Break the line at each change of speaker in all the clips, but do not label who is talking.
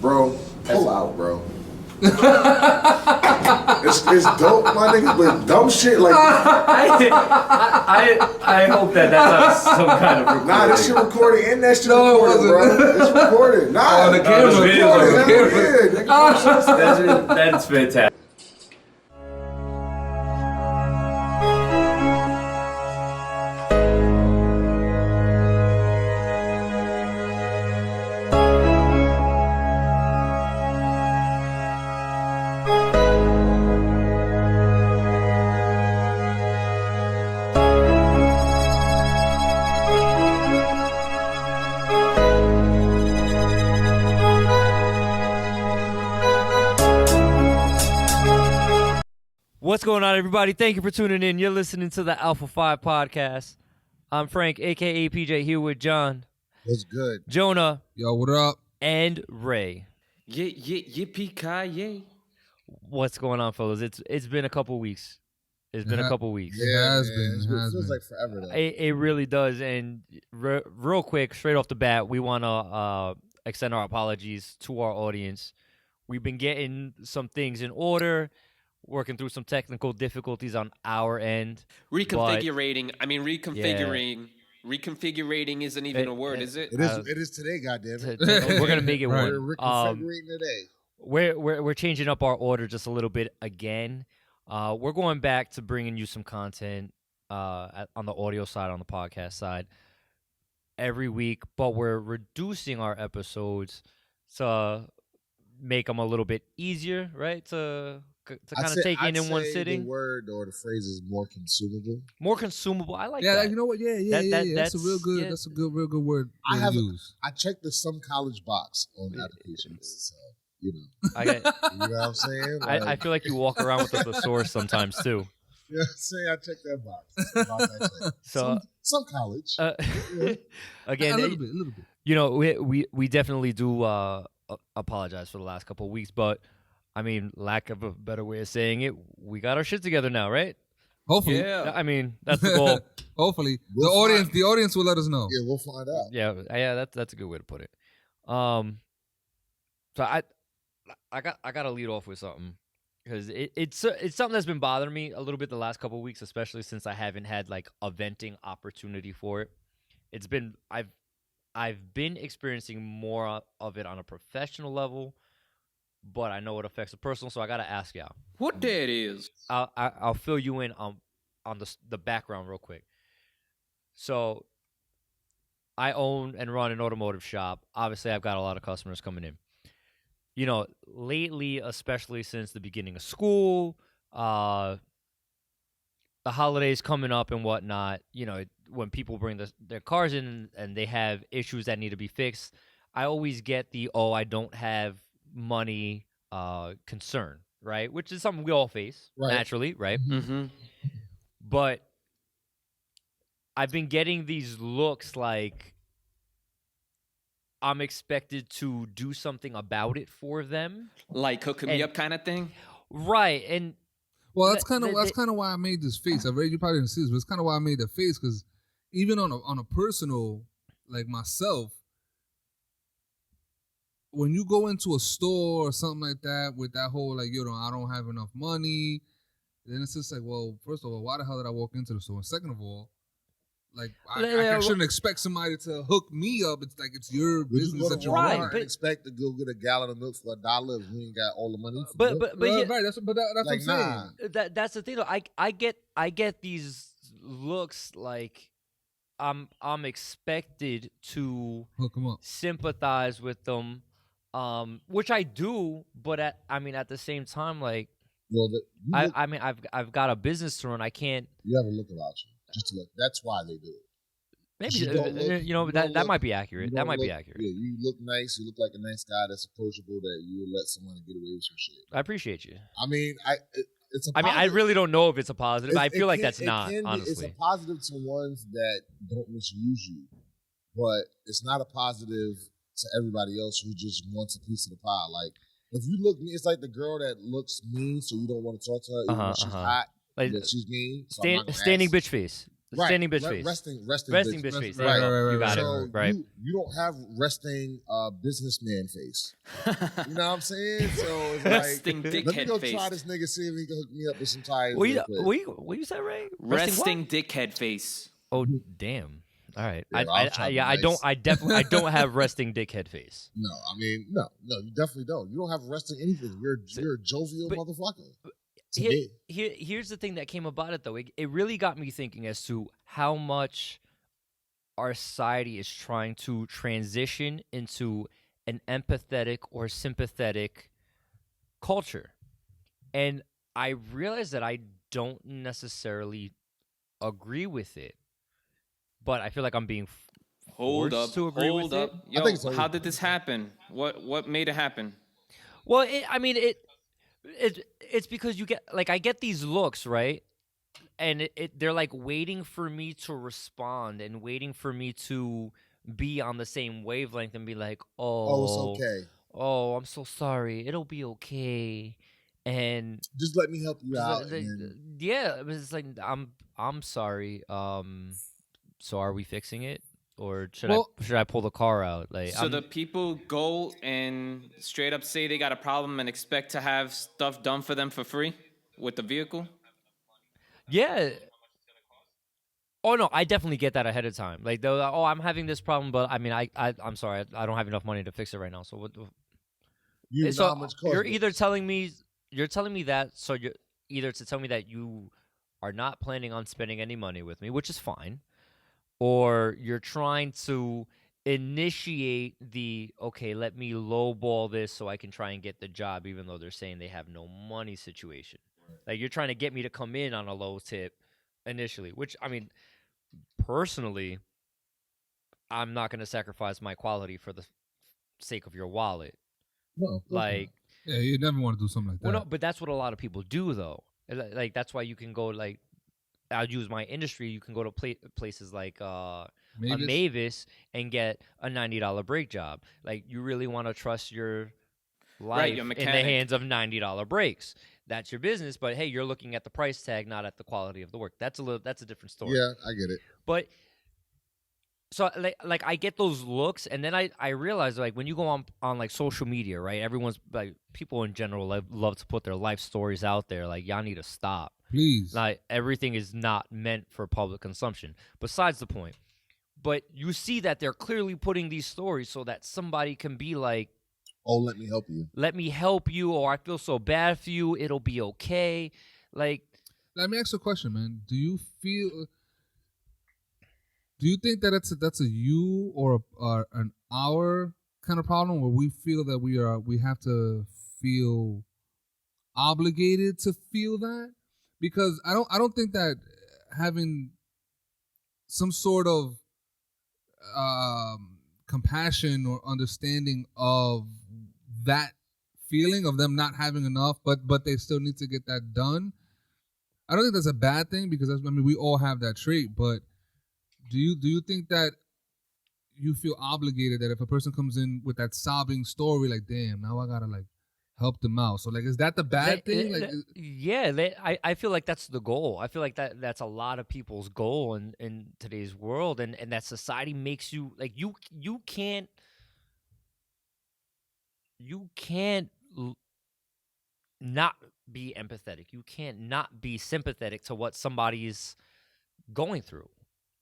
Bro, pull out, bro. It's dope, my niggas, but dumb shit like
I hope that's not some kind of recording.
Nah, this shit recorded and that shit recorded, bro. It's recorded. Nah,
the camera's
recorded.
That's fantastic.
What's going on, everybody? Thank you for tuning in. You're listening to the A5 podcast. I'm Frank, a.k.a. PJ, here with John.
What's good?
Jonah.
Yo, what up?
And Ray.
Yippee-ki-yay.
What's going on, fellas? It's been a couple weeks. It's been a couple weeks.
It has been.
It feels like forever, though.
It really does. And real quick, straight off the bat, we want to extend our apologies to our audience. We've been getting some things in order, working through some technical difficulties on our end.
Reconfiguring isn't even a word, is it?
It is today, goddammit.
We're gonna make it work.
We're reconfiguring today.
We're changing up our order just a little bit again. We're going back to bringing you some content on the audio side, on the podcast side, every week, but we're reducing our episodes to make them a little bit easier, right? To kind of take in one sitting.
The word or the phrase is more consumable.
More consumable. I like
Yeah,
that.
you know what? Yeah. That's a real good. That's a real good word to use.
I checked the some college box on applications, so you know.
You
know what I'm saying?
I feel like you walk around with a thesaurus sometimes too.
Yeah, say I checked that box. That's the box I checked.
So
some college.
Again,
a little bit.
You know, we definitely do apologize for the last couple of weeks, but I mean, lack of a better way of saying it, we got our shit together now, right?
Hopefully.
Yeah.
I mean, that's the goal.
Hopefully.
The
audience will let us know.
Yeah, we'll find out.
Yeah, that's a good way to put it. So I gotta lead off with something because it's something that's been bothering me a little bit the last couple of weeks, especially since I haven't had like a venting opportunity for it. I've been experiencing more of it on a professional level, but I know it affects the personal, so I gotta ask y'all.
What that is?
I'll fill you in on the background real quick. So, I own and run an automotive shop. Obviously, I've got a lot of customers coming in. You know, lately, especially since the beginning of school, the holidays coming up and whatnot, you know, when people bring their cars in and they have issues that need to be fixed, I always get the, I don't have money concern, right? Which is something we all face naturally, right?
Mm-hmm.
But I've been getting these looks like I'm expected to do something about it for them,
Like hooking me up kind of thing.
right? And
well, that's kind of why I made this face. You probably didn't see this, but it's kind of why I made the face because even on a personal, like myself, when you go into a store or something like that with that whole like, I don't have enough money, then it's just like, well, first of all, why the hell did I walk into the store? And second of all, like I shouldn't expect somebody to hook me up. It's like it's your business that you run.
Right, expect to go get a gallon of milk for $1 if you ain't got all the money.
But
that's what I'm saying.
That's the thing though. I get these looks like I'm expected to
hook them up,
sympathize with them, which I do. But at the same time, like, well, I've got a business to run. I can't.
You have a look about you. Just to look. That's why they do it.
Maybe that might be accurate. That might be accurate.
Yeah, you look nice. You look like a nice guy that's approachable. That you will let someone get away with some shit.
I appreciate you.
I mean, it's a
I mean, I really don't know if it's a positive. I feel like that's not,
honestly.
honestly.
It's a positive to ones that don't misuse you, but it's not a positive to everybody else who just wants a piece of the pie. Like, if you look mean, it's like the girl that looks mean, so you don't want to talk to her even when she's hot.
Like,
she's mean. So
standing bitch face.
Right.
Standing bitch face.
Resting
Resting
bitch.
bitch face.
Right,
There you go.
right,
You got
So
it. Right.
you don't have resting businessman face. You know what I'm saying? So it's
Resting
like, let me
dickhead
go
face.
try this nigga, see if he can hook me up with some tires
What
real quick.
you said, Ray?
Resting
what?
dickhead face.
Oh, damn. All right.
Yeah, I'll try to be
I don't.
nice.
I definitely. I don't have resting dickhead face.
No, I mean, no, you definitely don't. You don't have resting anything. You're a jovial
but-
motherfucker.
Here's the thing that came about it though. It really got me thinking as to how much our society is trying to transition into an empathetic or sympathetic culture. And I realized that I don't necessarily agree with it, but I feel like I'm being
Hold
forced
up.
to agree
Hold
with
up.
it.
Yo,
think it's
how
over.
did this happen? What made it happen?
Well, it's because you get like I get these looks, right? And they're like waiting for me to respond and waiting for me to be on the same wavelength and be like,
Oh, it's okay.
Oh, I'm so sorry. It'll be okay. And
Just let me help you
just,
out. And then,
yeah, it's like I'm sorry. So are we fixing it, or should I pull the car out? Like,
So the people go and straight up say they got a problem and expect to have stuff done for them for free with the vehicle?
yeah. Oh no, I definitely get that ahead of time. Like, oh, I'm having this problem, but I mean, I'm sorry, I don't have enough money to fix it right now. So what?
you know how much cost
You're
it.
either telling me that, so you're either to tell me that you are not planning on spending any money with me, which is fine, or you're trying to initiate the okay, let me lowball this so I can try and get the job, even though they're saying they have no money situation. Like you're trying to get me to come in on a low tip initially, which I mean, personally, I'm not going to sacrifice my quality for the sake of your wallet.
No,
Like,
yeah, you never want to do something like that.
well, no, but that's what a lot of people do, though. Like that's why you can go like, I'll use my industry. You can go to places like a Mavis and get a $90 brake job. Like you really want to trust your life
your
in the
mechanic.
hands of $90 brakes. That's your business, but hey, you're looking at the price tag, not at the quality of the work. That's a different story.
Yeah, I get it.
But so like I get those looks, and then I realize like when you go on like social media, right? Everyone's like people in general love to put their life stories out there. Like y'all need to stop.
Please.
Like everything is not meant for public consumption. Besides the point. But you see that they're clearly putting these stories so that somebody can be like,
oh, let me help you.
Let me help you, or I feel so bad for you. It'll be okay. Like,
let me ask you a question, man. Do you think that that's a you or an our kind of problem, where we feel that we have to feel obligated to feel that? Because I don't think that having some sort of compassion or understanding of that feeling of them not having enough, but they still need to get that done. I don't think that's a bad thing, because we all have that trait. But do you think that you feel obligated that if a person comes in with that sobbing story, like, damn, now I gotta like help them out? So like, is that the bad thing?
I feel like that's the goal. I feel like that's a lot of people's goal in today's world, and that society makes you like you can't not be empathetic. You can't not be sympathetic to what somebody's going through.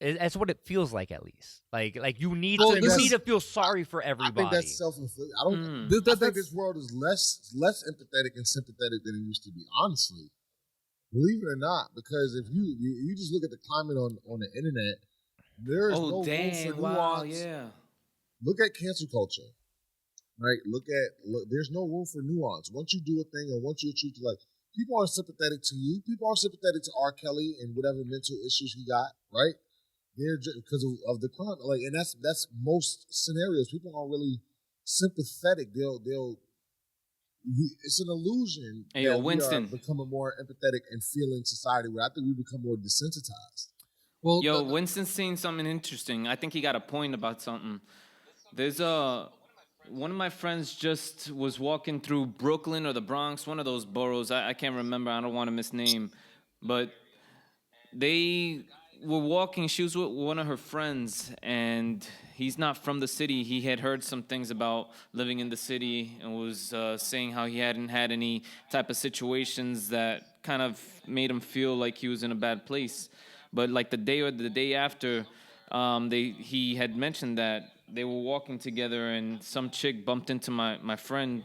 That's what it feels like, at least. Like you need to feel sorry for everybody.
I think that's self-inflicted. I don't. I think this world is less empathetic and sympathetic than it used to be. Honestly, believe it or not, because if you just look at the climate on the internet, there is no room for nuance.
Wow, yeah.
Look at cancel culture, right? Look, there's no room for nuance. Once you do a thing, and once you're true to like, people aren't sympathetic to you. People are sympathetic to R. Kelly and whatever mental issues he got, right? They're just because of the crime, like, and that's most scenarios. People aren't really sympathetic. They'll. It's an illusion that
Winston,
we are becoming more empathetic and feeling society, where I think we become more desensitized.
Well, Winston's saying something interesting. I think he got a point about something. There's one of my friends just was walking through Brooklyn or the Bronx, one of those boroughs. I can't remember. I don't want to misname, but they were walking. She was with one of her friends, and he's not from the city. He had heard some things about living in the city and was saying how he hadn't had any type of situations that kind of made him feel like he was in a bad place. But like the day or the day after, he had mentioned that they were walking together, and some chick bumped into my friend,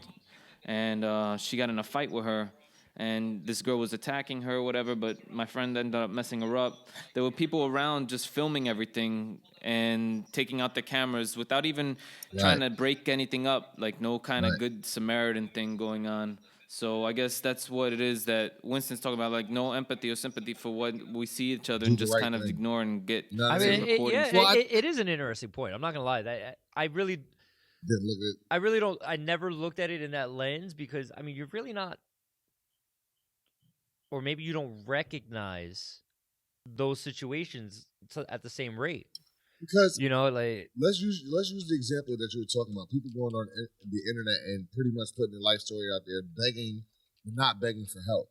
and she got in a fight with her, and this girl was attacking her or whatever, but my friend ended up messing her up. There were people around just filming everything and taking out the cameras without even trying to break anything up, like no kind of good Samaritan thing going on. So I guess that's what it is that Winston's talking about, like no empathy or sympathy for what we see each other
Do
and
the
just
right
kind of
thing.
ignore and get
I mean,
recordings.
it is an interesting point. I'm not gonna lie. That I really
Didn't look at
I really don't. I never looked at it in that lens because I mean, you're really not, or maybe you don't recognize those situations at the same rate.
because
You know, like
let's use the example that you were talking about. People going on the internet and pretty much putting their life story out there, begging, but not begging for help.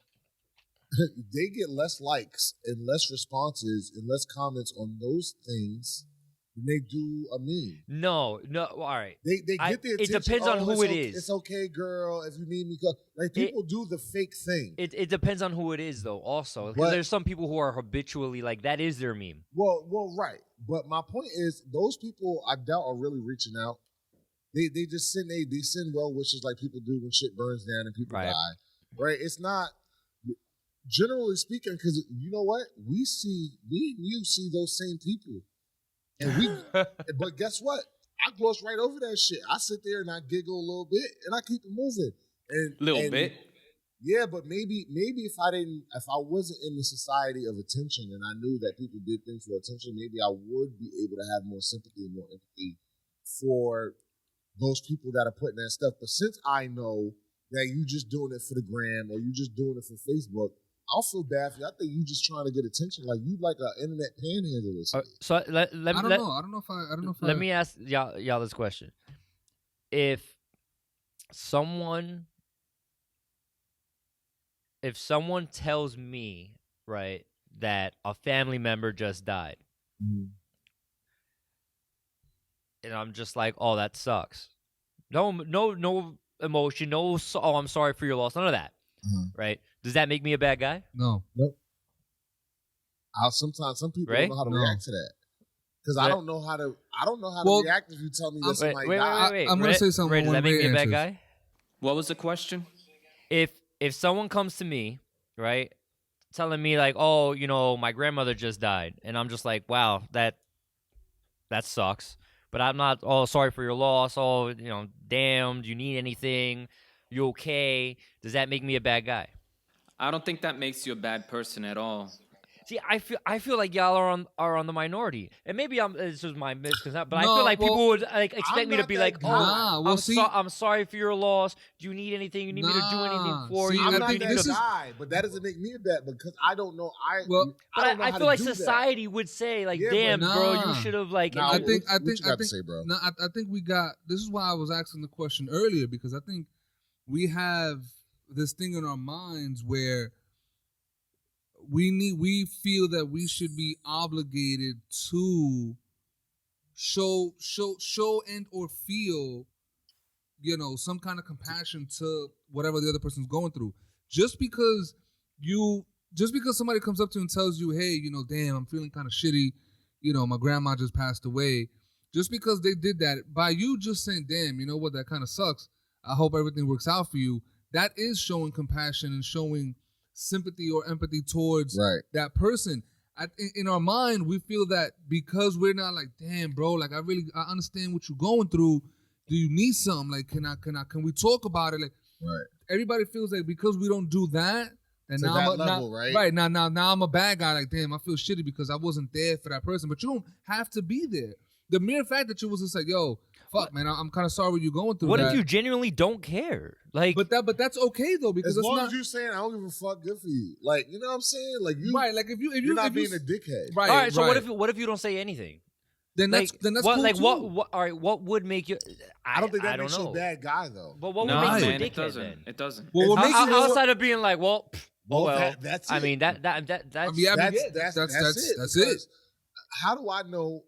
They get less likes and less responses and less comments on those things than they do a meme.
no. All right.
They get the attention.
It depends on who it is.
It's okay, girl. If you need me, go. Like people do the fake thing.
It depends on who it is, though. Also,
But-
because there's some people who are habitually like that is their meme.
Well, right. But my point is, those people I doubt are really reaching out. They just send they send well wishes like people do when shit burns down and people
Right.
die. Right? It's not generally speaking, because you know what? We and you see those same people. And but guess what? I gloss right over that shit. I sit there and I giggle a little bit and I keep it moving. And
bit.
Yeah, but maybe if I wasn't in the society of attention and I knew that people did things for attention, maybe I would be able to have more sympathy and more empathy for those people that are putting that stuff. But since I know that you just doing it for the gram or you just doing it for Facebook, I'll feel bad for you. I think you just trying to get attention. Like you like an internet panhandler or something.
So let
I don't know if
let me ask y'all this question: If someone tells me, right, that a family member just died, and I'm just like, oh, that sucks. No emotion, oh, I'm sorry for your loss, none of that, right? Does that make me a bad guy?
No.
Nope. Sometimes some people
Right?
don't know how to
No.
react to that. Because I
Right.
don't know how to
Well,
react if you tell me that
Wait,
somebody
wait,
died.
wait.
I'm gonna say something
Ray, does
when
that make
Ray
me a bad
answers.
guy?
What was the question?
If someone comes to me, right, telling me like, oh, you know, my grandmother just died, and I'm just like, wow, that sucks. But I'm not, oh, sorry for your loss. Oh, you know, damn, do you need anything? You okay? Does that make me a bad guy?
I don't think that makes you a bad person at all.
See, I feel like y'all are on the minority, and maybe it's just my misconception, but I
No,
feel like
well,
people would like expect
I'm
me to
not
be
that
like,
guy.
oh,
Nah, well, see-
I'm sorry for your loss. Do you need anything? You need me to do anything
Nah,
for
see,
you?
I
I'm
Do
not
you
think
need
that
this
to-
is-
guy, but that doesn't make me a bad because I don't know.
Well,
I don't know
I
how
feel
to
like
do that.
society would say like,
Yeah, but
damn, bro, you
nah.
should have like.
Nah,
I
what-
think
what you got to say, bro?
No, I think we got. This is why I was asking the question earlier because I think we have this thing in our minds where we feel that we should be obligated to show and or feel, you know, some kind of compassion to whatever the other person's going through. Just because somebody comes up to you and tells you, hey, you know, damn, I'm feeling kind of shitty, you know, my grandma just passed away. Just because they did that, by you just saying, damn, you know what, that kind of sucks. I hope everything works out for you. That is showing compassion and showing sympathy or empathy towards
Right.
that person. In our mind, we feel that because we're not like, damn, bro, like I understand what you're going through. Do you need something? Like, can we talk about it? Like,
Right.
everybody feels like because we don't do that, and
To
now
that
I'm
level,
now,
right?
now I'm a bad guy. Like, damn, I feel shitty because I wasn't there for that person. But you don't have to be there. The mere fact that you was just like, yo, fuck, man, I'm kind of sorry what you're going through.
What
that.
if you genuinely don't care? Like,
But that's okay though because
As
it's
long
not
as you saying I don't give a fuck, good for you. Like you know what I'm saying? Like you,
right. Like if
you're not being a dickhead.
right.
all right, so
right.
what if you don't say anything?
then that's
what,
cool
like
too.
what all right, what would make you?
I don't think that
I
makes
don't
you
know.
a bad guy though.
But what
No,
would make you
man,
a
it
dickhead
doesn't.
then?
It doesn't.
Well, what makes you
Outside of being like, well, oh well.
That's
I
it.
mean that's
I mean,
That's
it.
Because how do I know?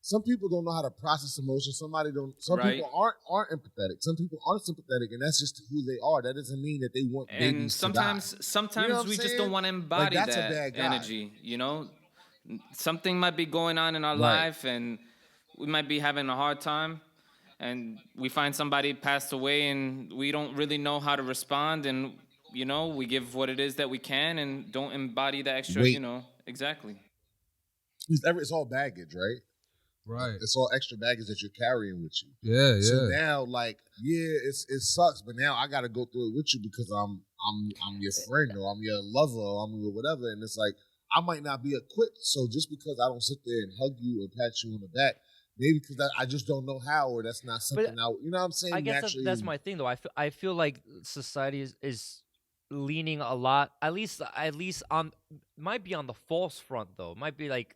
Some people don't know how to process emotions. Some
Right.
people aren't empathetic. Some people aren't sympathetic, and that's just who they are. That doesn't mean that they want
And
babies
sometimes
to die.
sometimes
You know what
we
I'm
just
saying?
don't want to
Like,
embody
that's a
that
bad guy.
energy, you know? Something might be going on in our
Right.
life and we might be having a hard time and we find somebody passed away and we don't really know how to respond and we give what it is that we can and don't embody the extra,
Wait.
Exactly.
It's all baggage, right?
Right.
It's all extra baggage that you're carrying with you.
Yeah.
So now, like, it sucks, but now I got to go through it with you because I'm your friend or I'm your lover or I'm your whatever, and it's like I might not be equipped. So just because I don't sit there and hug you and pat you on the back, maybe because I just don't know how, or that's not something you know what I'm saying?
I guess
naturally,
that's my thing though. I feel like society is leaning a lot, at least on, might be on the false front though. It might be like,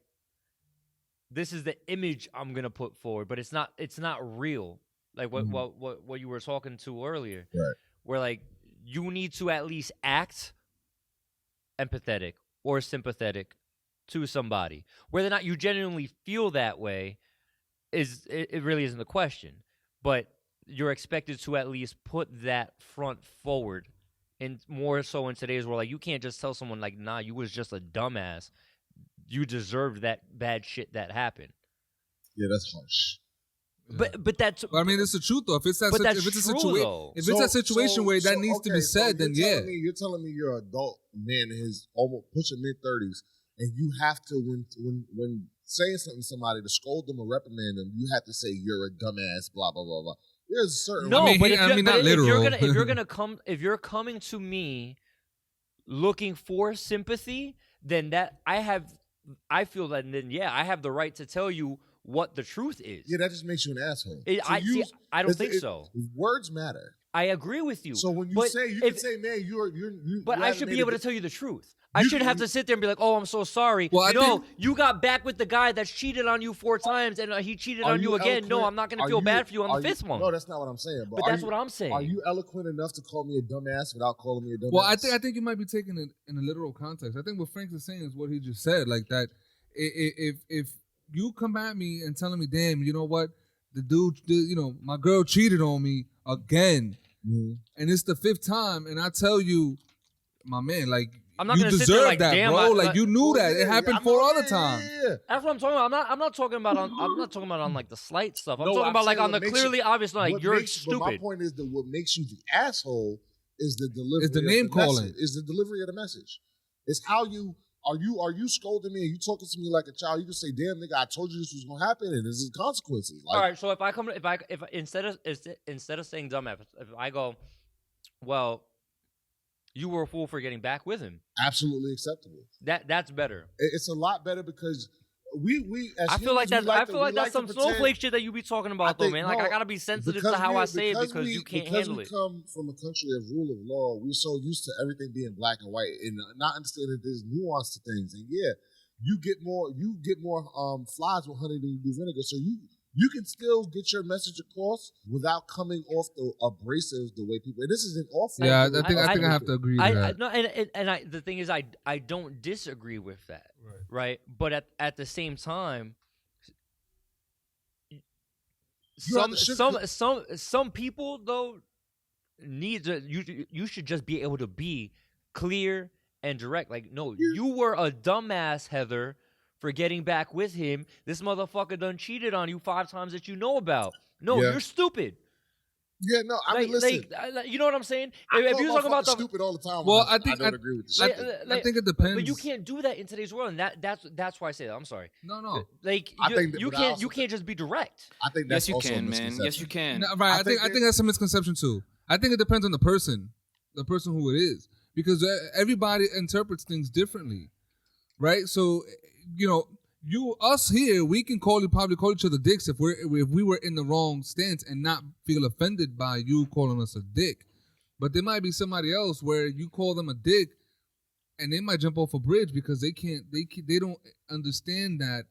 this is the image I'm gonna put forward, but it's not real. Like what you were talking to earlier,
right?
Where like you need to at least act empathetic or sympathetic to somebody. Whether or not you genuinely feel that way it really isn't the question. But you're expected to at least put that front forward, and more so in today's world. Like, you can't just tell someone like, nah, you was just a dumbass. You deserved that bad shit that happened.
Yeah, that's harsh.
But that's.
But I mean, it's the truth though. If it's that,
But that's
if it's a
true,
situation,
though.
if it's a situation where that needs to be said, then yeah.
You're telling me you're an adult man in his almost pushing mid-30s, and you have to when saying something to somebody to scold them or reprimand them, you have to say you're a dumbass, blah blah blah blah. There's a certain
No, but
if
you're coming to me looking for sympathy, then I feel that then I have the right to tell you what the truth is.
Yeah, that just makes you an asshole.
I don't think so.
Words matter.
I agree with you.
So when you can say, man, you're.
But I should be able to tell you the truth. I shouldn't have to sit there and be like, oh, I'm so sorry.
Well,
you got back with the guy that's cheated on you 4 times and he cheated on you again. No, I'm not going to feel bad for you on the 5th one.
No, that's not what I'm saying.
But that's what I'm saying.
Are you eloquent enough to call me a dumbass without calling me a dumbass?
Well, I think you might be taking it in a literal context. I think what Frank is saying is what he just said, like that. If you come at me and telling me, damn, you know what, the dude, my girl cheated on me again, and it's the 5th time, and I tell you, my man, like,
I'm not
you
gonna sit
deserve
there like,
that,
damn,
bro. Like, you knew that it happened 4 other times.
Yeah.
That's what I'm talking about. I'm not talking about on like the slight stuff. I'm talking about like on the clearly obvious, like, you're stupid.
But my point is that what makes you the asshole is the delivery.
It's the name calling.
Is the delivery of the message. It's how you are you scolding me and you talking to me like a child. You can say, damn nigga, I told you this was gonna happen and there's consequences. Like,
all right, so if instead of saying dumbass, if I go, well, you were a fool for getting back with him.
Absolutely acceptable.
That's better.
It's a lot better because we as
I feel like that's some snowflake shit that you be talking about though, man. Like, I gotta be sensitive to how I say it because you can't handle it.
Because we come from a country of rule of law, we're so used to everything being black and white and not understanding that there's nuance to things. And you get more flies with honey than you do vinegar. So you can still get your message across without coming off the abrasive the way people. And this isn't awful.
Yeah, I think I have to agree with that.
No, the thing is, I don't disagree with that, right? But at the same time, some people though need to. You should just be able to be clear and direct. Like, no, you were a dumbass, Heather, for getting back with him. This motherfucker done cheated on you 5 times that you know about. No, you're stupid.
Yeah, no, I mean, listen.
You know what I'm saying?
If you're talking about stupid all the time,
well, I
don't agree with the shit.
I think it depends.
But you can't do that in today's world, and that's why I say that. I'm sorry.
No.
Like, you can't just be direct.
I think that's
yes, you
also
can,
a
man. Yes, you can.
No, right. I think that's a misconception too. I think it depends on the person who it is, because everybody interprets things differently, right? So, us here, we can probably call each other dicks if we were in the wrong stance and not feel offended by you calling us a dick. But there might be somebody else where you call them a dick and they might jump off a bridge because they don't understand that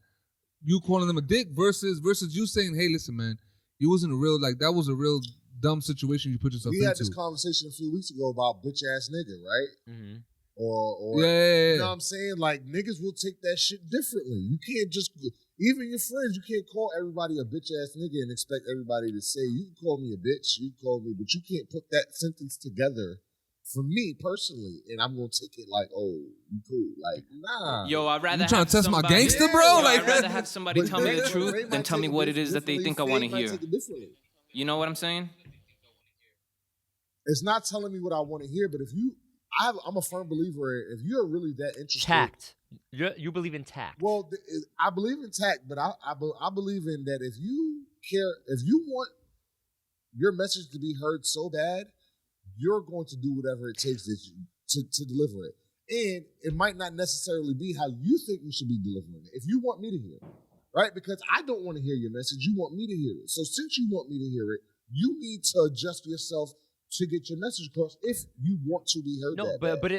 you calling them a dick versus you saying, hey, listen, man, you wasn't that was a real dumb situation you put yourself into.
We had this conversation a few weeks ago about bitch ass nigga, right?
Mm-hmm.
or
yeah.
you know what I'm saying? Like, niggas will take that shit differently. You can't just, even your friends, you can't call everybody a bitch ass nigga and expect everybody to say, you can call me a bitch, you can call me, but you can't put that sentence together for me personally, and I'm gonna take it like, oh, you cool. Like, nah.
Yo, I'd rather
You trying
have
to test my
somebody,
gangster,
Yeah,
bro?
Yo,
Like,
I'd rather have somebody
But
tell me the
Ray
truth
might
than tell
take
me
it
what it is that they
differently.
think I want to
Faye might
hear.
take it differently.
You know what I'm saying?
It's not telling me what I want to hear, but if you, I'm a firm believer in, if you're really that interested.
Tact. You believe in tact.
Well, I believe in tact, but I believe in that if you care, if you want your message to be heard so bad, you're going to do whatever it takes to deliver it. And it might not necessarily be how you think you should be delivering it. If you want me to hear it, right? Because I don't want to hear your message. You want me to hear it. So since you want me to hear it, you need to adjust yourself to get your message across if you want to be heard.
No,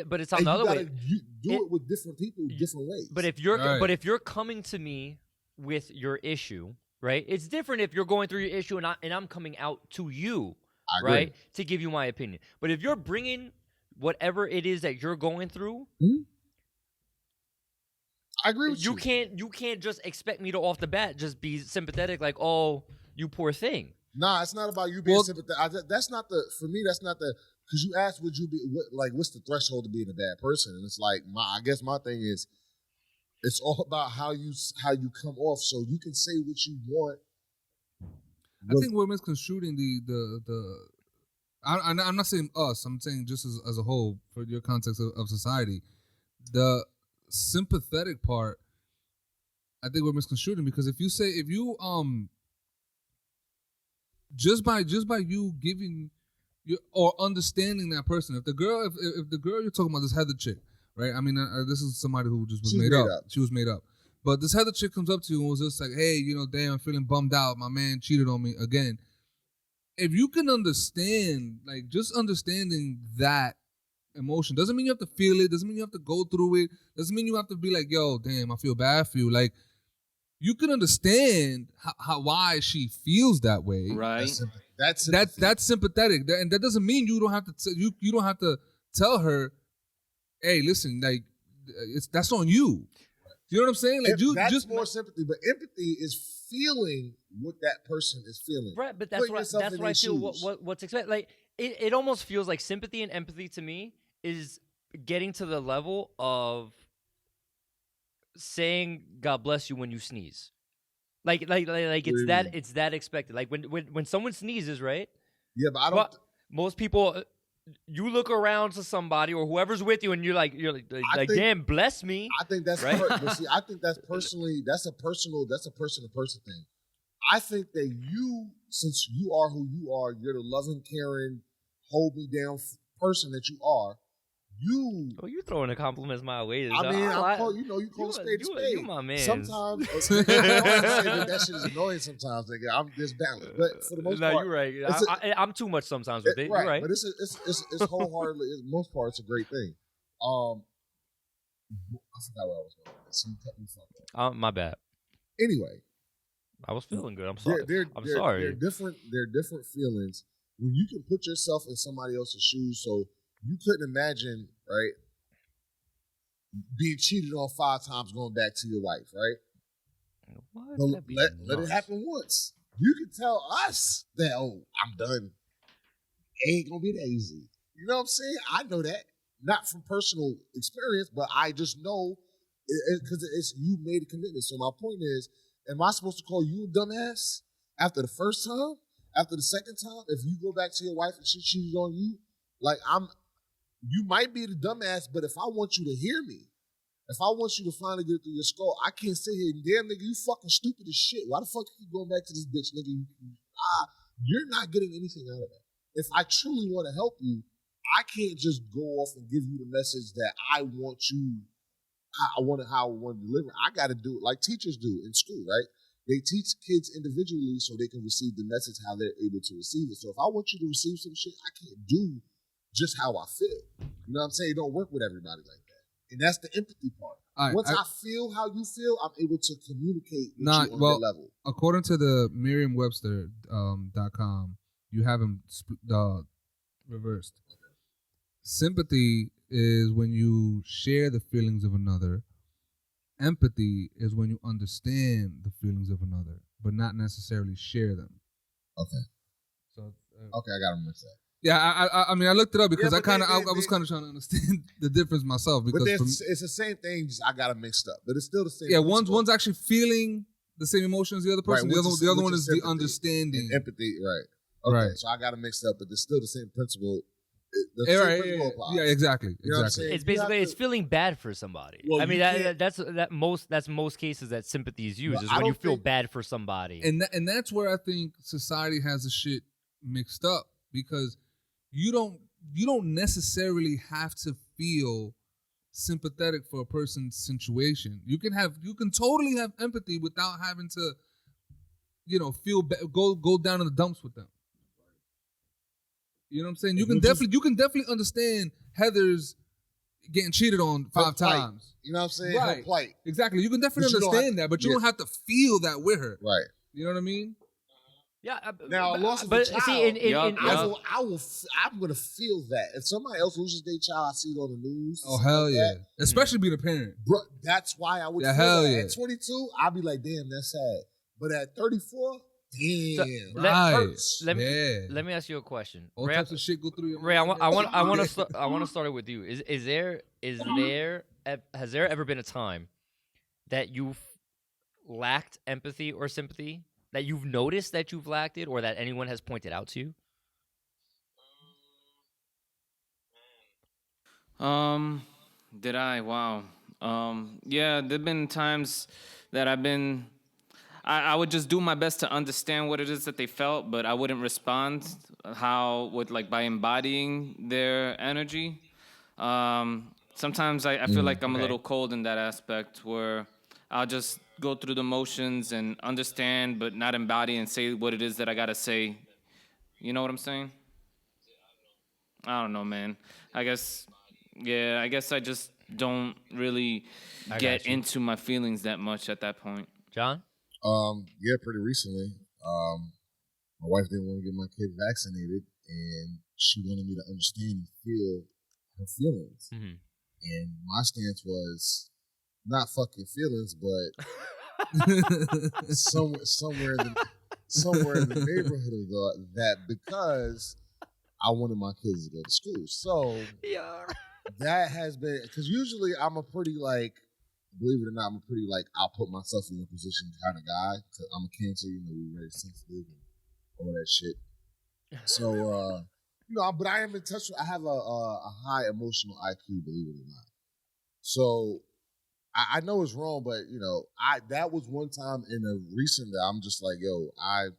but
it's on the other way.
You do it with different people, different ways.
But if you're coming to me with your issue, right? It's different if you're going through your issue and I'm coming out to you, right, to give you my opinion. But if you're bringing whatever it is that you're going through,
I agree with you.
You can't just expect me to off the bat just be sympathetic, like, oh, you poor thing.
Nah, it's not about you being sympathetic. That's not the, for me, that's not the, because you asked, would you be, what's the threshold of being a bad person? And it's like, I guess my thing is, it's all about how you come off, so you can say what you want.
I think we're misconstruing I'm not saying us, I'm saying just as a whole, for your context of society. The sympathetic part, I think we're misconstruing, because if you just by you giving or understanding that person, if the girl you're talking about, this Heather chick, right? I mean, this is somebody who just was made up. She was made up. But this Heather chick comes up to you and was just like, hey, damn, I'm feeling bummed out. My man cheated on me again. If you can understand, like, just understanding that emotion doesn't mean you have to feel it, doesn't mean you have to go through it, doesn't mean you have to be like, yo, damn, I feel bad for you. Like, you can understand why she feels that way.
Right.
That's sympathetic. And that doesn't mean you don't have to you don't have to tell her, hey, listen, like, that's on you. You know what I'm saying? Like,
that's more sympathy, but empathy is feeling what that person is feeling.
Right, but that's what I feel. What's expected? Like, it almost feels like sympathy and empathy to me is getting to the level of saying "God bless you" when you sneeze. Like it's that expected. Like when someone sneezes, right?
Yeah, but I don't.
Most people. You look around to somebody or whoever's with you, and you're like, damn, bless me.
I think that's
right.
But see, I think that's a person-to-person thing. I think that since you are who you are, you're the loving, caring, hold me down person that you are.
You're throwing the compliments my way.
I mean, you call spade spade.
You my man.
Sometimes that shit is annoying. Sometimes, nigga. I'm disbalanced, but for the most part,
you're right. I'm too much sometimes with it.
Right,
you're right.
But it's wholeheartedly. Most part, it's a great thing. I forgot where I was going with this. You cut me fucked up.
My bad.
Anyway,
I was feeling good. I'm sorry. I'm sorry.
They're different feelings when you can put yourself in somebody else's shoes. So you couldn't imagine, right, being cheated on 5 times going back to your wife, right?
What?
Let it happen once. You can tell us that, oh, I'm done. It ain't gonna be that easy. You know what I'm saying? I know that. Not from personal experience, but I just know because it's you made a commitment. So my point is, am I supposed to call you a dumbass after the first time? After the second time? If you go back to your wife and she cheated on you, like you might be the dumbass, but if I want you to hear me, if I want you to finally get it through your skull, I can't sit here and damn nigga, you fucking stupid as shit. Why the fuck are you going back to this bitch, nigga? You're not getting anything out of that. If I truly want to help you, I can't just go off and give you the message that I want you, how I want to deliver. I got to do it like teachers do in school, right? They teach kids individually so they can receive the message how they're able to receive it. So if I want you to receive some shit, I can't do just how I feel. You know what I'm saying? It don't work with everybody like that. And that's the empathy part. Once I feel how you feel, I'm able to communicate with you on that level.
According to the Merriam-Webster.com, you have them reversed. Sympathy is when you share the feelings of another. Empathy is when you understand the feelings of another, but not necessarily share them.
Okay.
So,
Okay, I gotta mix that.
yeah, I mean, I looked it up because
Yeah,
I was kind of trying to understand the difference myself. Because
it's the same thing. Just I got it mixed up, but it's still the same.
Yeah,
principle.
one's actually feeling the same emotion as the other person.
Right,
The other one is the
sympathy
understanding,
and empathy. Right. Okay,
right.
so I got it mixed up, but it's still the same principle. The
Yeah,
same
right,
principle applies.
yeah, exactly,
You know what I'm
exactly.
saying?
It's basically it's feeling bad for somebody.
Well,
I mean
you
that's most cases that sympathy is used
Well,
is
I
when you
don't
feel
think-
bad for somebody.
And that's where I think society has the shit mixed up, because you don't necessarily have to feel sympathetic for a person's situation. You can totally have empathy without having to, feel go down in the dumps with them. You know what I'm saying? You can definitely understand Heather's getting cheated on
Her
5
plight.
times.
You know what I'm saying?
Right.
Her plight.
Exactly. You can definitely
But you don't
understand
have-
that, but you
yeah.
don't have to feel that with her.
Right.
You know what I mean?
Yeah.
Now, loss of
but
a child.
see,
Yup, yup.
I'm gonna feel that. If somebody else loses their child, I see it on the news.
Oh,
stuff
hell
like
yeah.
that.
Especially being a parent.
Bro, that's why I would
Yeah,
feel
hell
that.
yeah.
At 22, I'd be like, damn, that's sad. But at 34, damn,
Right.
hurts.
let me
Yeah.
let me ask you a question.
All
Ray,
types of shit go through your
Ray, I
mind.
want to start it with you. Has there ever been a time that you've lacked empathy or sympathy, that you've noticed that you've lacked it, or that anyone has pointed out to you?
Did I? Wow. Yeah, there've been times that I would just do my best to understand what it is that they felt, but I wouldn't respond by embodying their energy. Sometimes I feel like I'm a
Okay.
little cold in that aspect, where I'll just go through the motions and understand, but not embody and say what it is that I gotta say. You know what I'm saying? I don't know, man. I guess I just don't really
I
get
got you.
into my feelings that much at that point.
John?
Yeah, pretty recently. My wife didn't want to get my kid vaccinated, and she wanted me to understand and feel her feelings.
Mm-hmm.
And my stance was not fuck your feelings, but somewhere in the neighborhood of that, because I wanted my kids to go to school. So
Yeah.
that has been, because usually I'm a pretty believe it or not, I'm a pretty I'll put myself in a position kind of guy. Cause I'm a Cancer, we're very sensitive and all that shit. So but I am in touch. I have a high emotional IQ, believe it or not. So I know it's wrong, but that was one time in a recent that I'm just like, yo, I'm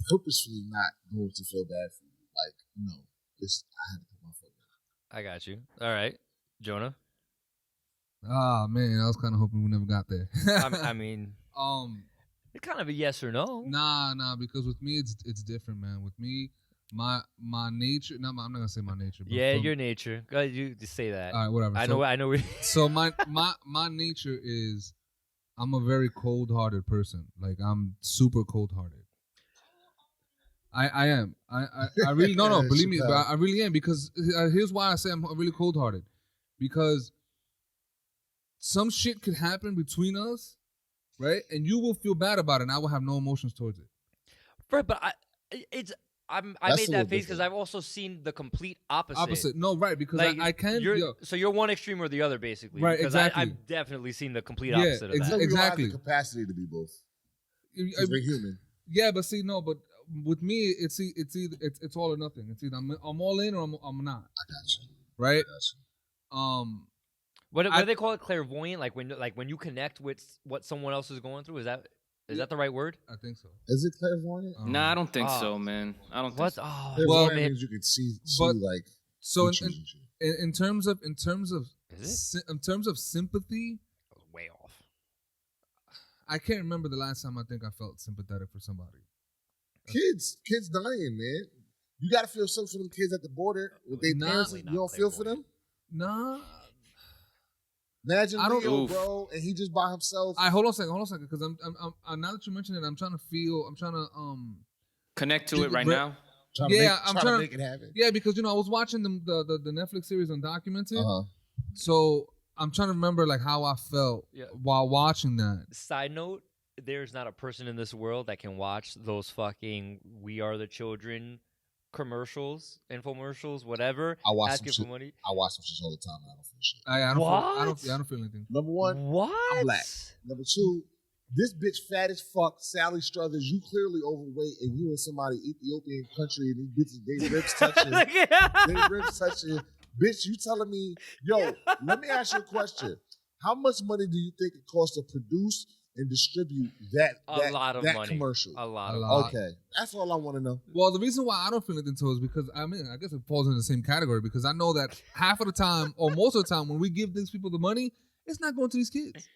purposefully not going to feel bad for you. No, I had to put my foot down.
I got you. All right. Jonah?
Ah, man, I was kind of hoping we never got there.
I mean,
um,
it's kind of a yes or no.
nah, because with me it's different, man. With me, my nature. I'm not gonna say my nature. But
Yeah, your nature. Go ahead, you just say that.
All right, whatever.
I know.
So my nature is, I'm a very cold-hearted person. Like, I'm super cold-hearted. I am. I really no. Believe me, but I really am, because here's why I say I'm really cold-hearted, because some shit could happen between us, right? And you will feel bad about it, and I will have no emotions towards it.
Right, but I made that face because
different.
I've also seen the complete opposite.
Opposite, no, right? Because I can.
So you're one extreme or the other, basically.
Right,
because
exactly.
I've definitely seen the complete
Yeah,
opposite of that.
We don't have
exactly.
the capacity to be both. Because we're human.
Yeah, but see, no, but with me, it's all or nothing. It's either I'm all in or I'm not.
I got you.
Right?
I got you.
What do they call it? Clairvoyant? Like when you connect with what someone else is going through? Is that the right word?
I think so.
Is it clairvoyant?
Nah, I don't think so, man. I don't think
What?
so.
Oh,
Clairvoyant
man.
means you can see
But-
like
So
features and shit.
in terms of
Is
in terms of sympathy,
way off.
I can't remember the last time I think I felt sympathetic for somebody.
Kids dying, man. You got to feel something for them kids at the border with their
Nah.
parents.
Probably
You don't
not
feel for them?
Nah.
Imagine
I don't-
Leo, bro, and he just by himself.
Hold on a second, because I'm now that you mention it, I'm trying to
Connect to it right now.
Trying to make it happen.
Yeah, because I was watching the Netflix series Undocumented. So I'm trying to remember like how I felt while watching that.
Side note: there's not a person in this world that can watch those fucking "We Are the Children" commercials, infomercials, whatever.
I watch
asking for money.
I watch some shit all the time. And I don't feel shit.
I don't feel anything.
Number one,
what?
I'm black. Number two, this bitch fat as fuck, Sally Struthers. You clearly overweight, and you in somebody Ethiopian country, and these bitches, they ribs touching. They ribs touching. Bitch, you telling me, yo, let me ask you a question. How much money do you think it costs to produce and distribute that
lot of money.
Commercial?
A lot.
Okay, that's all I want to know.
Well, the reason why I don't feel anything to is because I guess it falls in the same category because I know that half of the time or most of the time when we give these people the money, it's not going to these kids.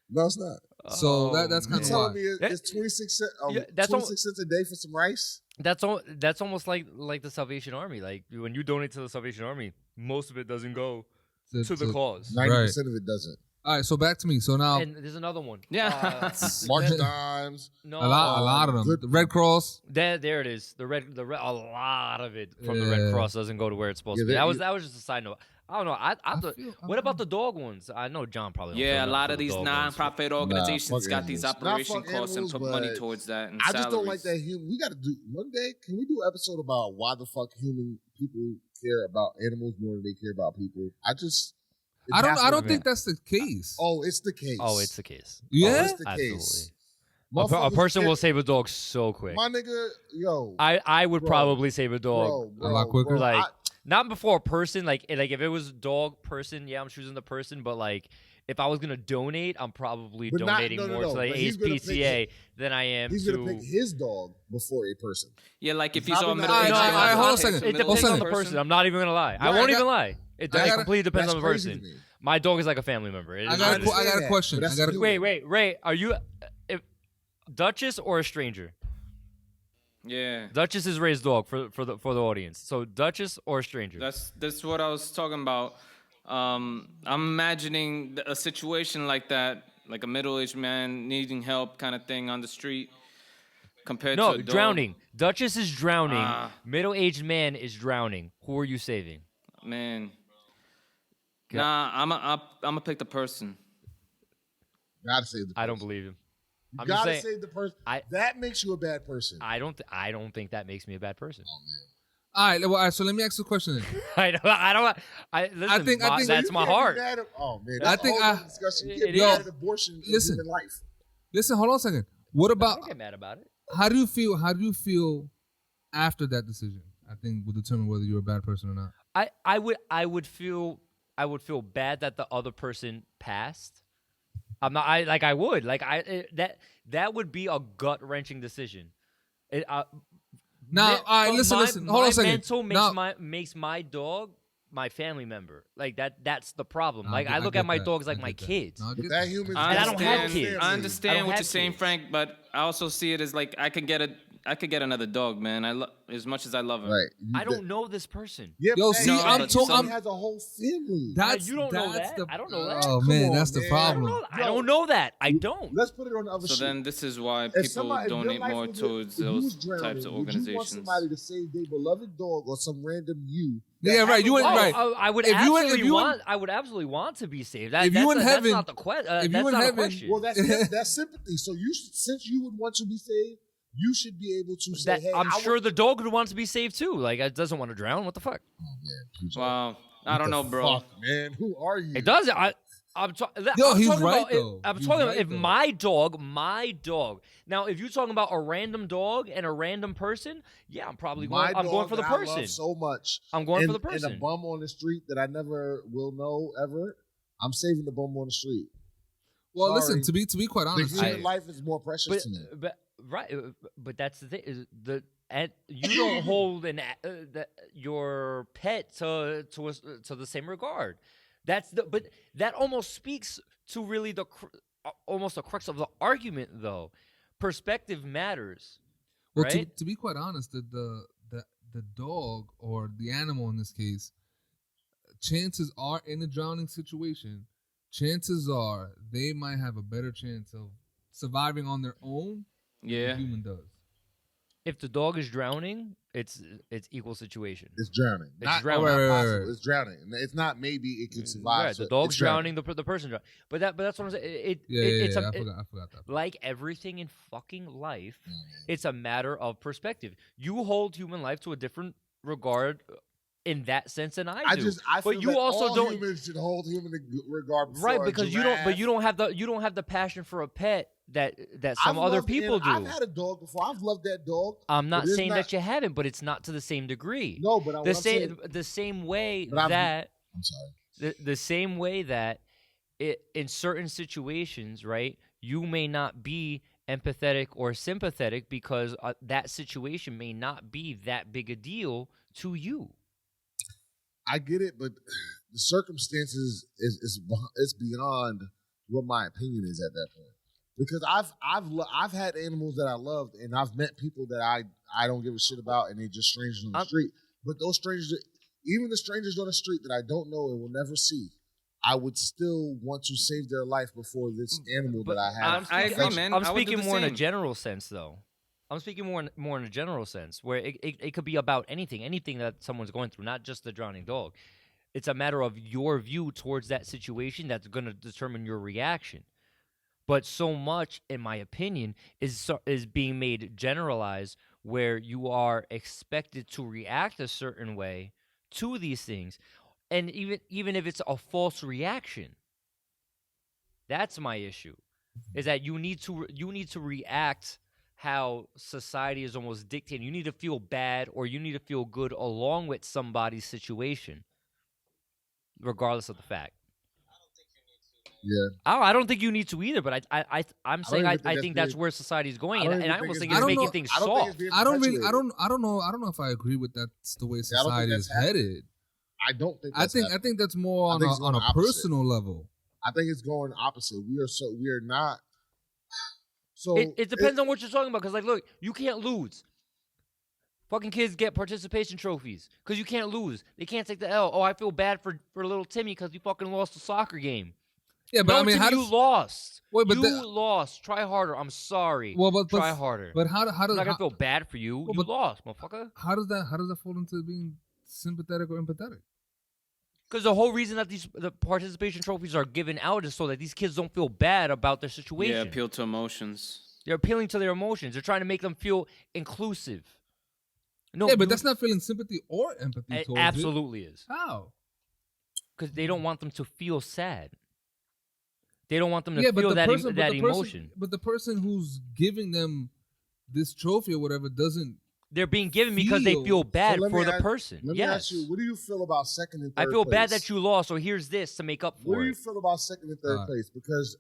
No, it's not.
So that's kind of why.
You telling me it's 26 cents, 26 cents a day for some rice?
That's almost like the Salvation Army. Like when you donate to the Salvation Army, most of it doesn't go to the cause.
90% of it doesn't.
All right, so back to me. So now,
and there's another one.
Yeah,
March Dimes.
No,
a lot of them. The Red Cross.
There it is. The red. A lot of it from the Red Cross doesn't go to where it's supposed to be. That was just a side note. I don't know. What about the dog ones? I know John probably.
Yeah, a lot of these non-profit organizations got these operation costs and put money towards that. And
I just don't like that. We got to do one day. Can we do an episode about why the fuck human people care about animals more than they care about people? I
don't think that's the case.
Oh, it's the case.
Oh, it's the case.
Yeah,
it's the case.
A person will save a dog so quick.
My nigga, yo.
I would probably save a dog
a lot quicker.
Like not before a person. Like if it was dog person, yeah, I'm choosing the person. But like if I was gonna donate, I'm probably donating more to like ASPCA than I am
he's
to.
He's gonna pick his dog before a person.
Yeah, like if you saw a middle
hold on a second.
It depends on the person. I'm not even gonna lie. I won't even lie. It completely depends on the person. My dog is like a family member.
I got a question.
Wait, Ray, are you Duchess or a stranger?
Yeah,
Duchess is Ray's dog for the audience. So Duchess or a stranger?
That's what I was talking about. I'm imagining a situation like that, like a middle-aged man needing help, kind of thing on the street, compared to a dog.
Drowning. Duchess is drowning. Middle-aged man is drowning. Who are you saving?
Man. Nah, I'm gonna pick the person.
Gotta save the person.
I don't believe him.
You gotta save the person. That makes you a bad person.
I don't think that makes me a bad person.
Oh man.
All right, so let me ask you a question then.
I think that's my heart.
Oh man,
I think
discussion. Abortion in human life.
Listen, hold on a second. What about?
I don't get mad about it.
How do you feel after that decision? I think will determine whether you're a bad person or not.
I would feel bad that the other person passed. I'm not. I would that would be a gut wrenching decision.
Now, all right, listen. Hold on a second.
Mental makes my dog my family member. Like that's the problem. Like I look at my dogs like my kids.
That human.
I don't have kids.
I understand what you're saying, Frank, but I also see it as like I could get another dog, man. As much as I love him.
Right.
I don't know this person.
Yeah,
yo, see,
he
I'm
has a whole family.
You don't know that. I don't know that.
Oh man, that's the problem.
I don't know that. I don't.
Let's put it on the other side.
So then this is why people donate more towards those types of organizations.
Would you want somebody to save their beloved dog or some random you?
Yeah, right. You wouldn't. Right.
I would absolutely want to be saved. That's not the question.
If you in heaven,
well, that's sympathy. So since you would want to be saved, you should be able to say, "Hey,
I'm sure the dog would want to be saved too. Like it doesn't want to drown. What the fuck?"
Oh man,
wow. I don't know, bro.
Fuck, man, who are you?
It does. I'm talking about if my dog. Now, if you're talking about a random dog and a random person, yeah, I'm going for the person.
I love so much.
I'm going for the person.
And a bum on the street that I never will know ever. I'm saving the bum on the street.
Well, listen. To be quite honest,
human life is more precious to me.
But that's the thing you don't hold your pet to the same regard. But that almost speaks to really almost the crux of the argument, though. Perspective matters.
Well,
right?
to be quite honest, the dog or the animal in this case, chances are in a drowning situation, chances are they might have a better chance of surviving on their own.
Yeah,
than the human does.
If the dog is drowning, it's equal situation.
It's drowning.
It's
Not,
drowning.
not
Right.
possible. It's drowning. It's not maybe it can survive.
Right,
So
the dog's
it's
drowning, the person drowning. But that's what I'm saying.
I forgot that.
Like everything in fucking life, it's a matter of perspective. You hold human life to a different regard in that sense than I do.
I feel
but you
that
also
all
don't
humans should hold human regard.
right
before a
because you don't. But
giraffe.
you don't have the passion for a pet that some other people do.
I've had a dog before. I've loved that dog.
I'm not
but it's
saying that you haven't, but it's not to the same degree.
No, but
the same way that
I'm sorry.
the same way that in certain situations, right, you may not be empathetic or sympathetic because that situation may not be that big a deal to you.
I get it, but the circumstances is beyond what my opinion is at that point. Because I've had animals that I loved, and I've met people that I don't give a shit about, and they just strangers on the street. But those strangers, even the strangers on the street that I don't know and will never see, I would still want to save their life before this animal that I have.
I agree, man.
I'm
I would do
speaking
the
more in a
same.
general sense, though. I'm speaking more in a general sense, where it could be about anything that someone's going through, not just the drowning dog. It's a matter of your view towards that situation that's going to determine your reaction. But so much, in my opinion, is being made generalized, where you are expected to react a certain way to these things, and even if it's a false reaction. That's my issue, is that you need to react how society is almost dictating. You need to feel bad or you need to feel good along with somebody's situation, regardless of the fact.
Yeah,
I don't think you need to either, but I'm saying I think that's where society's going, and I almost think it's making things soft.
I don't know if I agree with that's the way society is headed.
I don't think.
I think that's more on a personal level.
I think it's going opposite. We are not. So
it depends on what you're talking about. Because look, you can't lose. Fucking kids get participation trophies because you can't lose. They can't take the L. Oh, I feel bad for little Timmy because he fucking lost a soccer game.
Yeah, but
no,
I mean,
Timmy, you lost.
Wait, but
you lost. Try harder. I'm sorry.
Well,
try harder.
But how does
I'm not gonna feel bad for you? You lost, motherfucker.
How does that fall into being sympathetic or empathetic?
Because the whole reason that the participation trophies are given out is so that these kids don't feel bad about their situation.
Yeah, appeal to emotions.
They're appealing to their emotions. They're trying to make them feel inclusive. No,
yeah, but that's not feeling sympathy or empathy.
It absolutely is.
How?
Because they don't want them to feel sad. They don't want them to feel that emotion.
But the person who's giving them this trophy or whatever doesn't.
They're being given because they feel bad for the person.
Let me ask you, what do you feel about second and third place?
I feel bad that you lost, so here's this to make up for it.
What do you feel about second and third place? Because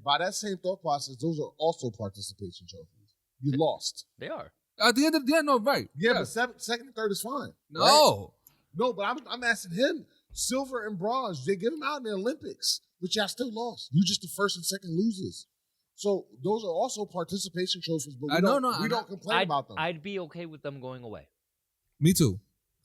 by that same thought process, those are also participation trophies. You lost.
They are.
At the end of the day, no, right.
Yeah, but second and third is fine.
No.
Right? No, but I'm asking him. Silver and bronze, they give them out in the Olympics, but y'all still lost. You just the first and second losers. So those are also participation trophies, but we don't complain about them.
I'd be okay with them going away.
Me too.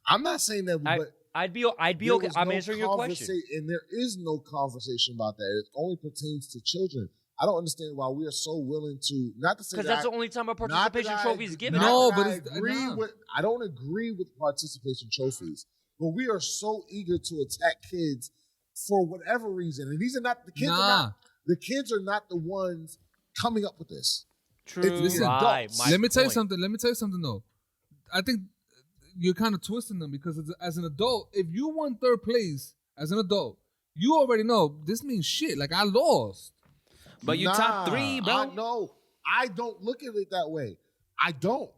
I'm not saying that, but
I'd be okay. I'm answering your question.
And there is no conversation about that. It only pertains to children. I don't understand why we are so willing to not to say
because that's the only time a participation trophy is given.
No, but
I don't agree with participation trophies, but we are so eager to attack kids for whatever reason, and these are not the kids. The kids are not the ones coming up with this.
True.
It's adults.
Let me tell you something. Though. I think you're kind of twisting them because as an adult, if you won third place as an adult, you already know this means shit. Like I lost.
But you top 3, bro.
No, I don't look at it that way. I don't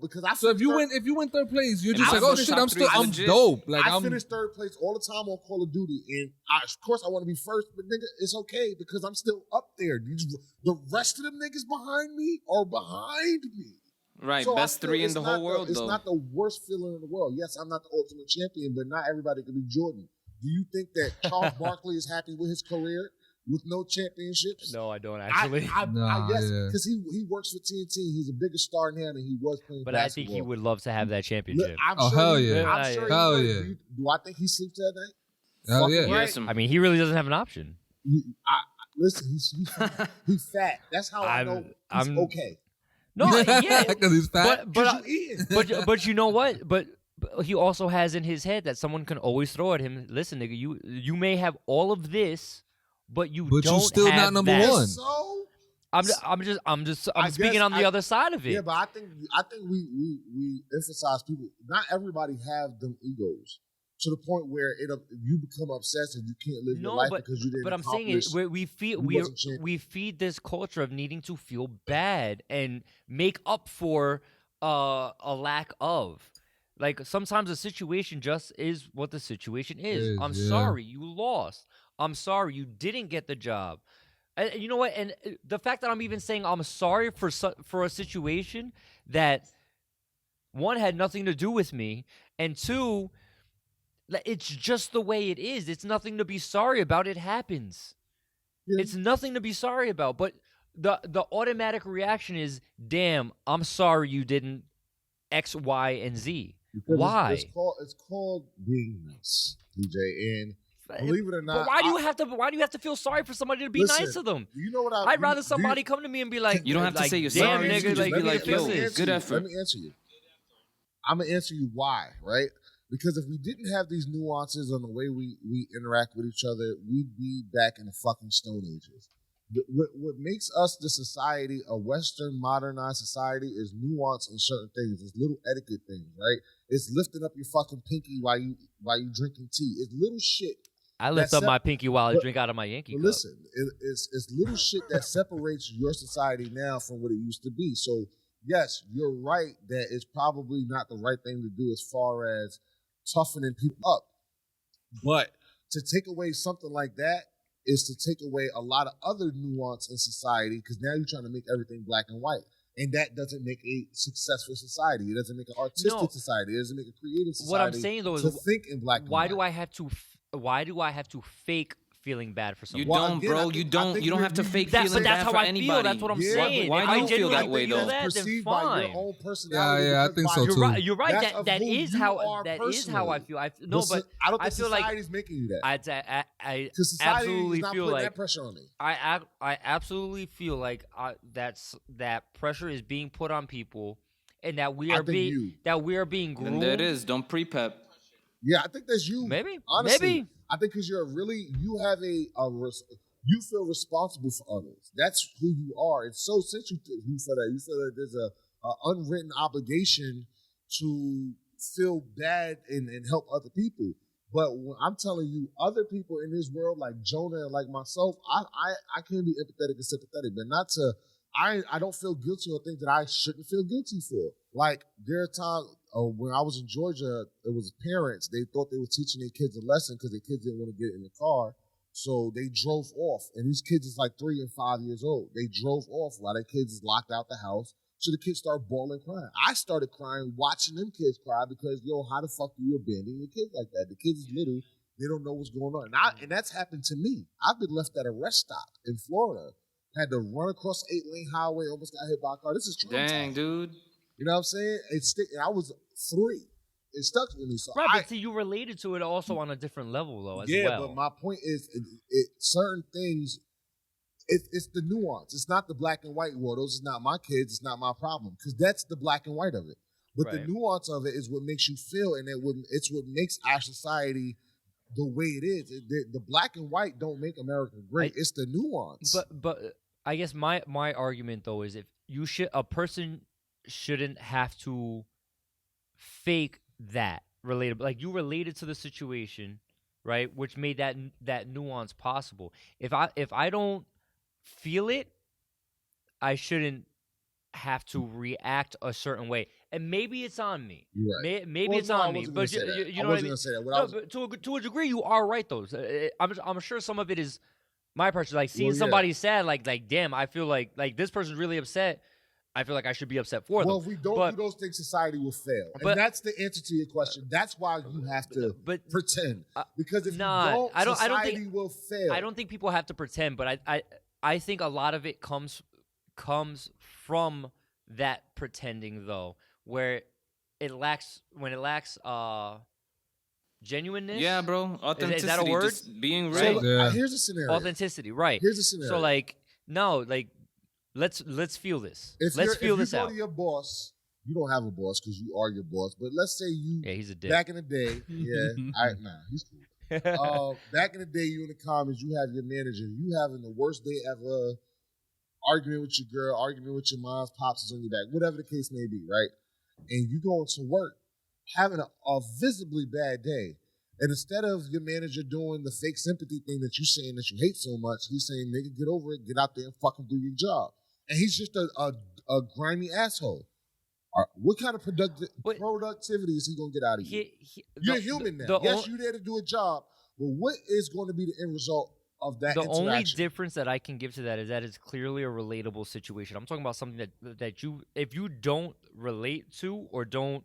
because I.
So if you win third place, you're just like, oh shit, I'm dope. Like
I finished third place all the time on Call of Duty, and of course I want to be first, but nigga, it's okay because I'm still up there. The rest of them niggas behind me are behind me.
Right, so best 3 in the whole world.
It's not the worst feeling in the world. Yes, I'm not the ultimate champion, but not everybody can be Jordan. Do you think that Charles Barkley is happy with his career? With no championships?
No, I don't actually.
Yes, because he works for TNT. He's a bigger star now than he was playing basketball.
But I think he would love to have that championship.
Hell yeah.
Do I think he sleeps that night?
Hell yeah.
Yes,
I mean, he really doesn't have an option.
Listen, he's fat. That's how I know he's okay.
No, yeah,
because he's fat.
but
you eating.
but you know what? But he also has in his head that someone can always throw at him. Listen, nigga, you may have all of this, but you don't
still
have
not number
that.
one.
So
I'm
I
speaking
guess
on the other side of it.
yeah, but I think we emphasize people. Not everybody have them egos to the point where you become obsessed and you can't live your life because you didn't.
But I'm saying it. We feed this culture of needing to feel bad and make up for a lack of. Like sometimes a situation just is what the situation is. I'm sorry you lost. I'm sorry you didn't get the job. And you know what? And the fact that I'm even saying I'm sorry for a situation that one had nothing to do with me, and two, it's just the way it is. It's nothing to be sorry about. It happens. Yeah. It's nothing to be sorry about. But the automatic reaction is, damn, I'm sorry you didn't X, Y, and Z. Because why?
It's called being nice, DJ. And believe it or not,
but why do you have to feel sorry for somebody to be nice to them?
You know what?
I'd rather somebody come to me and be like,
you don't have to say you're
damn,
sorry.
Nigga, like,
be like, yo, good effort.
Let me answer you. I'm gonna answer you why, right? Because if we didn't have these nuances on the way we interact with each other, we'd be back in the fucking Stone Ages. What makes us the society, a Western modernized society, is nuance in certain things. It's little etiquette things, right? It's lifting up your fucking pinky while you drinking tea. It's little shit.
I lift up my pinky while I drink out of my Yankee cup.
Listen, it's little shit that separates your society now from what it used to be. So yes, you're right that it's probably not the right thing to do as far as toughening people up. But to take away something like that is to take away a lot of other nuance in society, because now you're trying to make everything black and white. And that doesn't make a successful society. It doesn't make an artistic society. It doesn't make a creative society.
What I'm saying though is
to think in black and white.
Why do I have to fake feeling bad for someone?
You don't, bro. You don't have to fake feeling bad for anybody.
Feel. That's what I'm saying.
Why do you feel that way though?
Perceived by your own personality.
Yeah, I think so too.
You're right. That is how I feel. I don't think
society's making you that.
I
absolutely
feel like
that pressure on me.
I absolutely feel like that pressure is being put on people, and that we are being groomed.
And there it is. Don't pre-pep.
Yeah, I think that's you.
Maybe.
Honestly,
maybe.
I think because you have you feel responsible for others. That's who you are. And so since you feel that there's a unwritten obligation to feel bad and help other people. But when I'm telling you, other people in this world, like Jonah and like myself, I can be empathetic and sympathetic, but not to. I don't feel guilty on things that I shouldn't feel guilty for. Like there are times when I was in Georgia, it was parents. They thought they were teaching their kids a lesson because their kids didn't want to get in the car. So they drove off. And these kids is like 3 and 5 years old. They drove off while their kids is locked out the house. So the kids started bawling, crying. I started crying watching them kids cry because, how the fuck do you abandon your kids like that? The kids is little. They don't know what's going on. And that's happened to me. I've been left at a rest stop in Florida. Had to run across the 8-lane highway, almost got hit by a car. This is traumatizing.
Dang, dude.
You know what I'm saying? I was 3. It stuck with me. So
right, but see, you related to it also on a different level, though, as well.
Yeah, but my point is, certain things, it's the nuance. It's not the black and white. Well, those are not my kids. It's not my problem. Because that's the black and white of it. But the nuance of it is what makes you feel, and it's what makes our society the way it is. The black and white don't make America great. It's the nuance.
But I guess my argument, though, is if a person shouldn't have to fake that relatable, like you related to the situation, right, which made that nuance possible. If I don't feel it, I shouldn't have to react a certain way, and maybe it's on me.
Right.
Maybe it's on me, but you know what I mean. But to a degree, you are right though. I'm sure some of it is my pressure, like seeing somebody sad, like damn, I feel like this person's really upset. I feel like I should be upset for them.
Well, if we don't do those things, society will fail. And that's the answer to your question. That's why you have to pretend. Because if you don't, society will fail.
I don't think people have to pretend, but I think a lot of it comes from that pretending, though, where it lacks genuineness.
Yeah, bro. Authenticity.
Is that a word?
Just being real.
So, here's a scenario.
Authenticity, right.
Here's a scenario.
So, like, no, like, let's feel this.
If
Let's feel this
you go
out.
to your boss, you don't have a boss because you are your boss. But let's say you
Yeah, he's a dick.
back in the day, he's cool. Back in the day, you in the comments, you have your manager, you having the worst day ever, arguing with your girl, arguing with your mom's pops is on your back, whatever the case may be, right? And you going to work having a visibly bad day. And instead of your manager doing the fake sympathy thing that you saying that you hate so much, he's saying, nigga, get over it, get out there and fucking do your job. And he's just a grimy asshole. What kind of productivity is he going to get out of you? You're human now. Yes, you're there to do a job, but what is going to be the end result of that interaction?
The only difference that I can give to that is that it's clearly a relatable situation. I'm talking about something that you, if you don't relate to or don't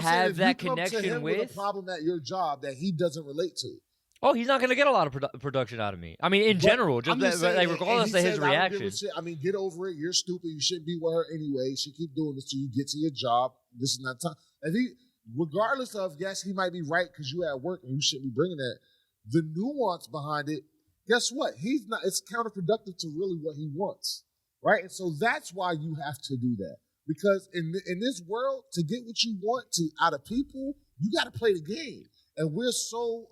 have that connection with
a problem at your job that he doesn't relate to.
Oh, he's not going to get a lot of production out of me. I mean, in general, just like regardless of his reaction.
I mean, get over it. You're stupid. You shouldn't be with her anyway. She keep doing this till you get to your job. This is not time. And regardless of, yes, he might be right because you at work and you shouldn't be bringing that. The nuance behind it, guess what? He's not. It's counterproductive to really what he wants, right? And so that's why you have to do that. Because in this world, to get what you want out of people, you got to play the game. And we are so,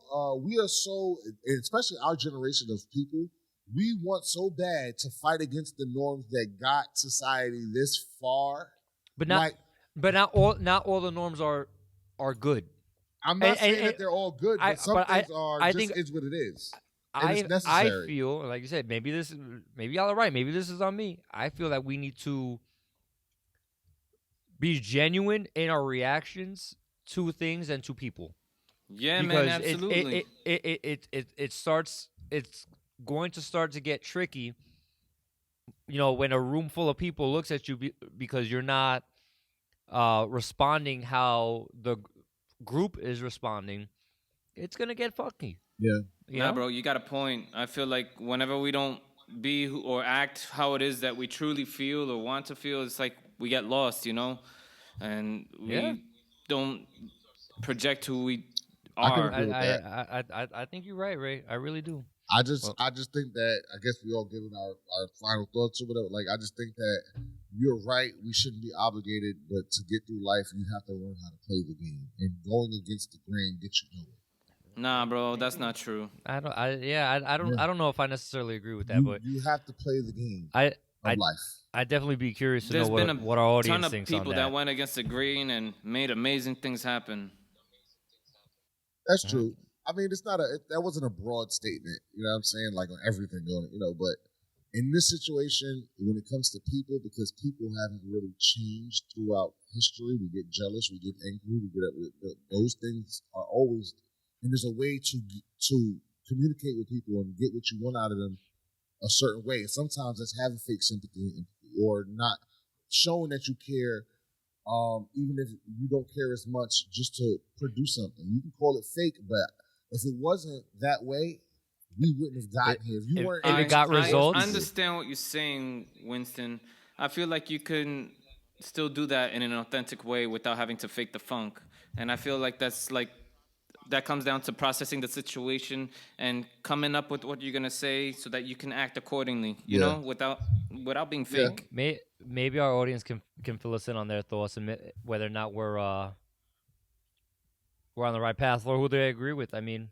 especially our generation of people, we want so bad to fight against the norms that got society this far.
But not all the norms are good.
I'm not saying that they're all good, but some things is what it is. And it's necessary.
I feel, like you said, maybe y'all are right. Maybe this is on me. I feel that we need to be genuine in our reactions to things and to people.
Yeah,
because
man, absolutely.
It's going to start to get tricky, when a room full of people looks at you because you're not responding how the group is responding. It's gonna get fucky.
Yeah.
Bro, you got a point. I feel like whenever we don't be or act how it is that we truly feel or want to feel, it's like we get lost, and we don't project who we are.
I think you're right, Ray. I really do.
I just think that, I guess we all giving our final thoughts or whatever. Like, I just think that you're right. We shouldn't be obligated, but to get through life, you have to learn how to play the game. And going against the grain gets you nowhere.
Nah, bro, that's not true.
I don't know if I necessarily agree with that, but
you have to play the game of life.
I'd definitely be curious to
There's
know
been
what our audience thinks on that.
There's been a ton of people that went against the grain and made amazing things happen.
That's true. I mean, that wasn't a broad statement, you know what I'm saying? Like on everything going, but in this situation, when it comes to people, because people haven't really changed throughout history, we get jealous, we get angry, those things are always, and there's a way to communicate with people and get what you want out of them a certain way. And sometimes that's having fake sympathy or not showing that you care. Even if you don't care as much, just to produce something. You can call it fake, but if it wasn't that way, we wouldn't have gotten here.
If it got results.
I understand what you're saying, Winston. I feel like you can still do that in an authentic way without having to fake the funk. And I feel like that comes down to processing the situation and coming up with what you're gonna say so that you can act accordingly. You know, without being fake.
Maybe our audience can fill us in on their thoughts and whether or not we're on the right path or who they agree with. I mean,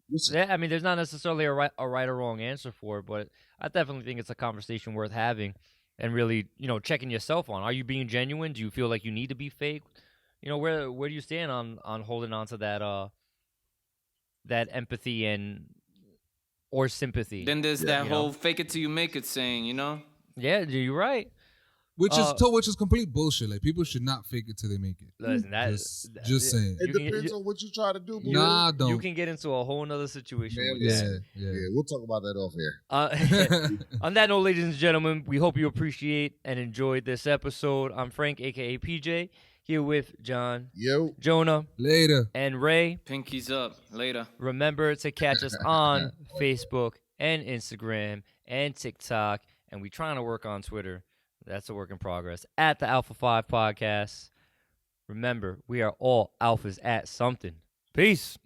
there's not necessarily a right or wrong answer for it, but I definitely think it's a conversation worth having and really, checking yourself on. Are you being genuine? Do you feel like you need to be fake? Where do you stand on holding on to that empathy or sympathy?
Then there's that whole fake it till you make it saying,
Yeah, you're right.
Which is complete bullshit. Like, people should not fake it till they make it.
Listen,
just saying.
It depends on what you try to do.
Don't.
You can get into a whole nother situation.
Yeah, we'll talk about that off air.
On that note, ladies and gentlemen, we hope you appreciate and enjoyed this episode. I'm Frank, a.k.a. PJ, here with John, Jonah,
later,
and Ray.
Pinkies up. Later.
Remember to catch us on Facebook and Instagram and TikTok, and we're trying to work on Twitter. That's a work in progress. At the A5-25 Podcast. Remember, we are all alphas at something. Peace.